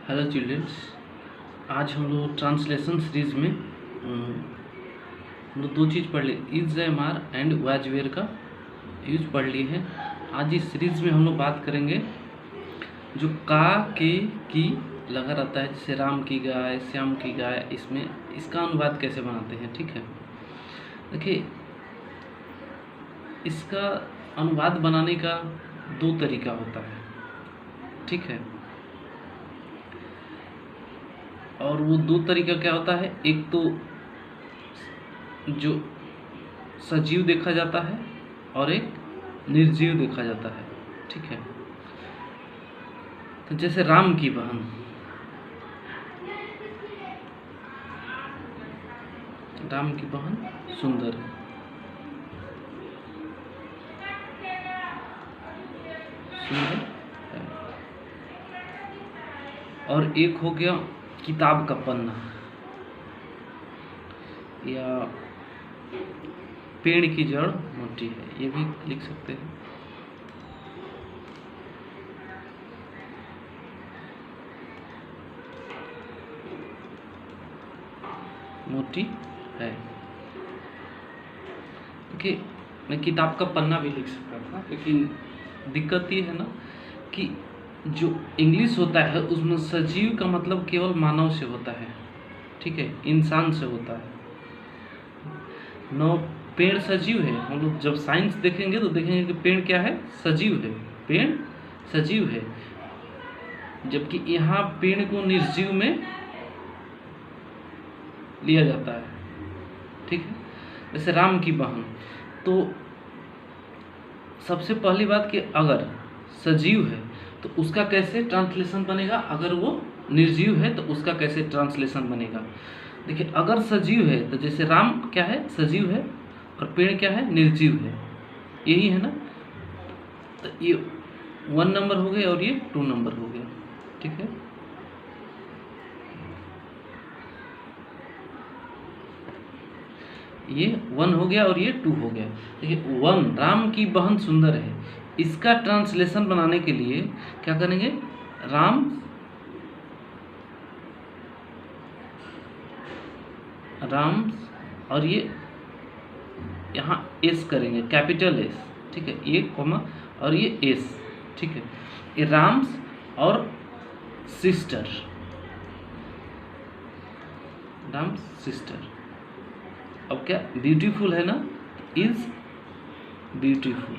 Hello children's, आज हम लोग ट्रांसलेशन सीरीज में हम लोग दो चीज़ पढ़ लिए, is M R and was where का यूज पढ़ लिए हैं। आज इस सीरीज में हम लोग बात करेंगे जो का के की लगा रहता है, जैसे राम की गाय, श्याम की गाय, इसमें इसका अनुवाद कैसे बनाते हैं। ठीक है, देखिए इसका अनुवाद बनाने का दो तरीका होता है। ठीक है, और वो दो तरीका क्या होता है, एक तो जो सजीव देखा जाता है और एक निर्जीव देखा जाता है। ठीक है, तो जैसे राम की बहन, राम की बहन सुंदर है, सुंदर है। और एक हो गया किताब का पन्ना, या पेड़ की जड़ मोटी है, ये भी लिख सकते हैं। मोटी है। देखिए मैं किताब का पन्ना भी लिख सकता था, लेकिन दिक्कत ये है ना कि जो इंग्लिश होता है उसमें सजीव का मतलब केवल मानव से होता है। ठीक है, इंसान से होता है। नौ पेड़ सजीव है, हम लोग जब साइंस देखेंगे तो देखेंगे कि पेड़ क्या है, सजीव है, पेड़ सजीव है। जबकि यहाँ पेड़ को निर्जीव में लिया जाता है। ठीक है, जैसे राम की बहन, तो सबसे पहली बात कि अगर सजीव है तो उसका कैसे ट्रांसलेशन बनेगा, अगर वो निर्जीव है तो उसका कैसे ट्रांसलेशन बनेगा। देखिए अगर सजीव है तो जैसे राम क्या है, सजीव है, और पेड़ क्या है, निर्जीव है, यही है ना। तो ये 1 नंबर हो गया और ये 2 नंबर हो गया। ठीक है, ये 1 हो गया और ये 2 हो गया। देखिए 1 राम की बहन सुंदर है, इसका ट्रांसलेशन बनाने के लिए क्या करेंगे, राम और ये यहाँ एस करेंगे, कैपिटल एस। ठीक है, ये कॉमा और ये एस। ठीक है, ये राम्स और सिस्टर, राम्स सिस्टर। अब क्या ब्यूटीफुल है ना, इज ब्यूटीफुल,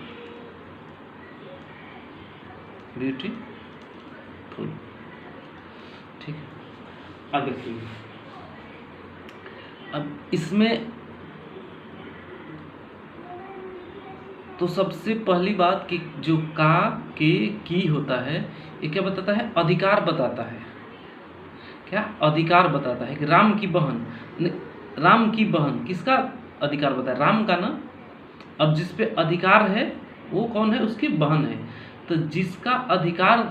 ब्यूटीफुल। ठीक है, आगे देखिए। अब इसमें तो सबसे पहली बात कि जो का के की होता है, ये क्या बताता है, अधिकार बताता है। क्या अधिकार बताता है कि राम की बहन, राम की बहन किसका अधिकार बताता है, राम का ना। अब जिस पे अधिकार है वो कौन है, उसकी बहन है। तो जिसका अधिकार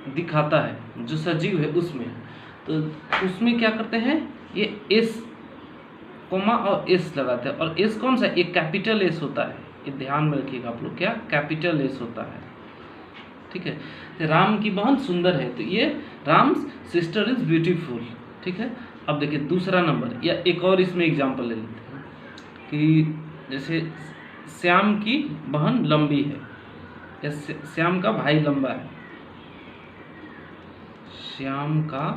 दिखाता है जो सजीव है उसमें, तो उसमें क्या करते हैं, ये एस कोमा और एस लगाते हैं। और एस कौन सा, ये कैपिटल एस होता है, ये ध्यान में रखिएगा आप लोग, क्या कैपिटल एस होता है। ठीक है, तो राम की बहन सुंदर है, तो ये राम्स सिस्टर इज ब्यूटीफुल। ठीक है, अब देखिए दूसरा नंबर, या एक और इसमें एग्जांपल ले लेते हैं कि जैसे श्याम की बहन लंबी है, या श्याम का भाई लंबा है, श्याम का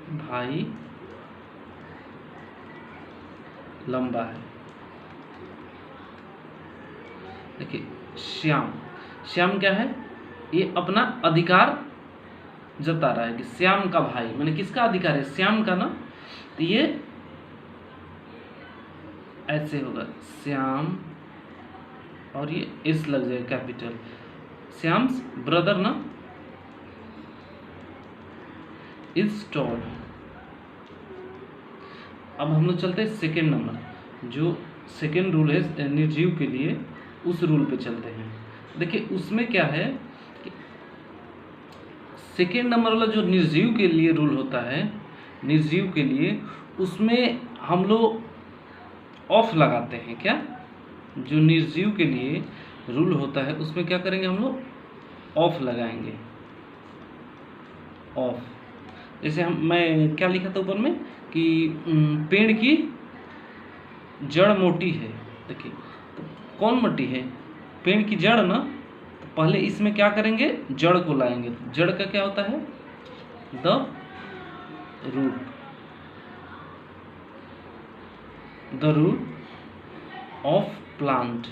भाई लंबा है। देखिए श्याम, श्याम क्या है, ये अपना अधिकार जता रहा है कि श्याम का भाई, मैंने किसका अधिकार है, श्याम का ना। तो ये ऐसे होगा, श्याम और ये एस लग जाएगा कैपिटल, श्याम्स ब्रदर ना इज टॉल। अब हम लोग चलते हैं सेकेंड नंबर, जो सेकेंड रूल है निर्जीव के लिए, उस रूल पे चलते हैं। देखिए उसमें क्या है कि सेकेंड नंबर वाला जो निर्जीव के लिए रूल होता है, निर्जीव के लिए उसमें हम लोग ऑफ लगाते हैं। क्या, जो निर्जीव के लिए रूल होता है उसमें क्या करेंगे, हम लोग ऑफ लगाएंगे, ऑफ। जैसे मैं क्या लिखा था ऊपर में कि पेड़ की जड़ मोटी है। देखिए तो कौन मोटी है? पेड़ की जड़ ना। तो पहले इसमें क्या करेंगे, जड़ को लाएंगे। तो जड़ का क्या होता है? The root. The root of plant.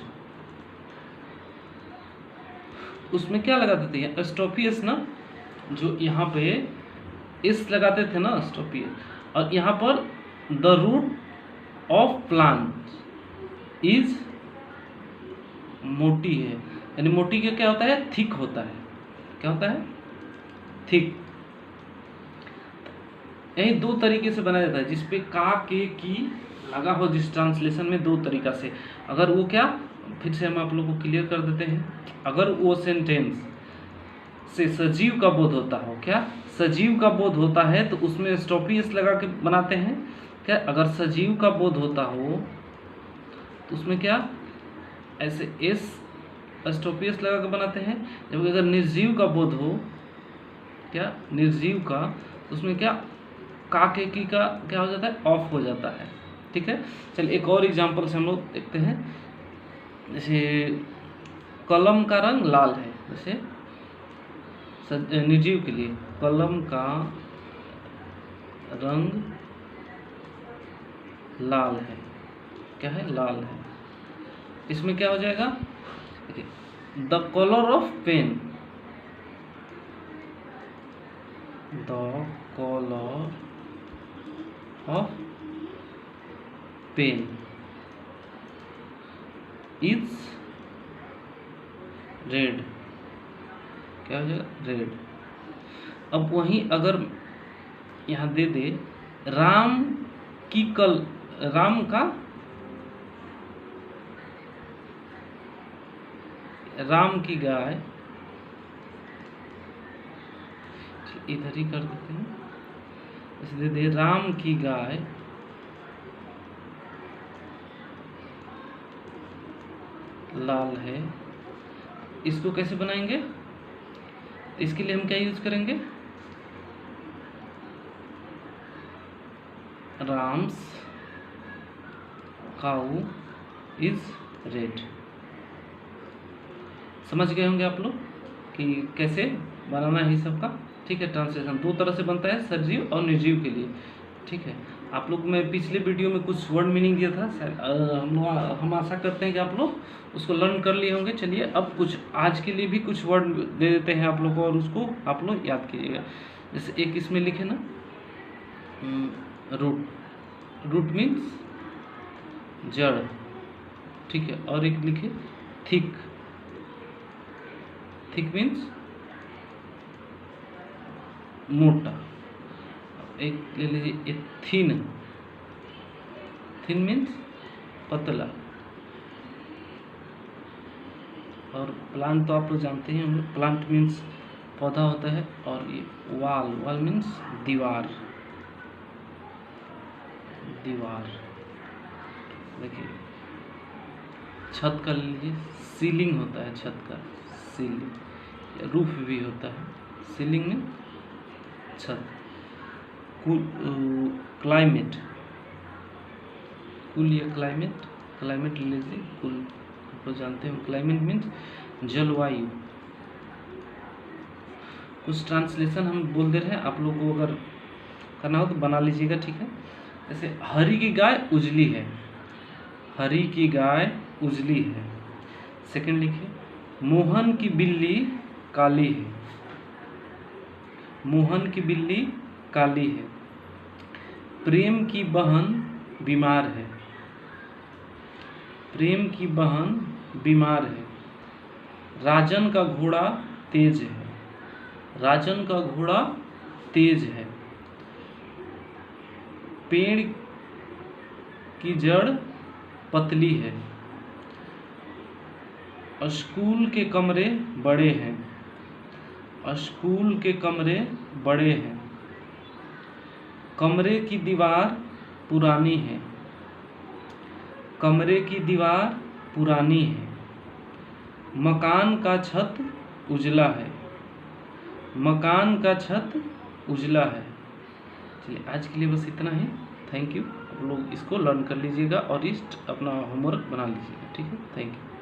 उसमें क्या लगा देते हैं? स्टोपियस ना, जो यहाँ पे इस लगाते थे ना स्टोपियस, और यहाँ पर the root of plant is मोटी है। यानी मोटी का क्या होता है? थिक होता है। क्या होता है? थिक। यही दो तरीके से बनाया जाता है, जिसपे का के की लगा हो, जिस ट्रांसलेशन में दो तरीका से। अगर वो क्या, फिर से हम आप लोग को क्लियर कर देते हैं। अगर वो सेंटेंस से सजीव का बोध होता हो, क्या सजीव का बोध होता है, तो उसमें स्टॉपियस लगा के बनाते हैं। क्या अगर सजीव का बोध होता हो तो उसमें क्या ऐसे एस स्टॉपियस लगा के बनाते हैं। जबकि अगर निर्जीव का बोध हो, क्या निर्जीव का, तो उसमें क्या का के की का क्या हो जाता है? ऑफ हो जाता है। ठीक है, चलिए एक और एग्जांपल से हम लोग देखते हैं। जैसे कलम का रंग लाल है, जैसे निर्जीव के लिए कलम का रंग लाल है। क्या है? लाल है। इसमें क्या हो जाएगा? The colour of pen, the colour of pen is red. क्या हो जाएगा? रेड। अब वहीं अगर यहाँ दे दे राम की राम का, राम की गाय, इधर ही कर देते हैं। इसे दे दे राम की गाय लाल है। इसको कैसे बनाएंगे? इसके लिए हम क्या यूज करेंगे? राम्स काऊ इज रेड। समझ गए होंगे आप लोग कि कैसे बनाना है सबका। ठीक है, ट्रांसलेशन दो तरह से बनता है, सजीव और निर्जीव के लिए। ठीक है, आप लोग मैं पिछले वीडियो में कुछ वर्ड मीनिंग दिया था, हम आशा करते हैं कि आप लोग उसको लर्न कर लिए होंगे। चलिए अब कुछ आज के लिए भी कुछ वर्ड दे देते हैं आप लोग को, और उसको आप लोग याद कीजिएगा। जैसे एक इसमें लिखे ना रूट। रूट मीन्स जड़। ठीक है, और एक लिखे थिक। थिक मीन्स मोटा। एक ले लीजिए थिन। थिन मीन्स पतला। और प्लांट तो आप लोग जानते हैं, हम लोग प्लांट मीन्स पौधा होता है। और ये वाल, वाल मीन्स दीवार। दीवार देखिए, छत का लीजिए सीलिंग होता है, छत का सीलिंग। रूफ भी होता है, सीलिंग में छत। क्लाइमेट, कूल या क्लाइमेट, क्लाइमेट ले लीजिए कूल, आप लोग जानते हैं। क्लाइमेट मीन्स जलवायु। कुछ ट्रांसलेशन हम बोल दे रहे हैं, आप लोग को अगर करना हो तो बना लीजिएगा। ठीक है, जैसे हरी की गाय उजली है। हरी की गाय उजली है। सेकंड लिखिए मोहन की बिल्ली काली है। मोहन की बिल्ली काली है। प्रेम की बहन बीमार है। प्रेम की बहन बीमार है। राजन का घोड़ा तेज है। राजन का घोड़ा तेज है। पेड़ की जड़ पतली है। स्कूल के कमरे बड़े हैं। स्कूल के कमरे बड़े हैं। कमरे की दीवार पुरानी है। कमरे की दीवार पुरानी है। मकान का छत उजला है। मकान का छत उजला है। चलिए आज के लिए बस इतना ही। Thank you. आप लोग इसको लर्न कर लीजिएगा और इस अपना होमवर्क बना लीजिएगा। ठीक है, थैंक यू।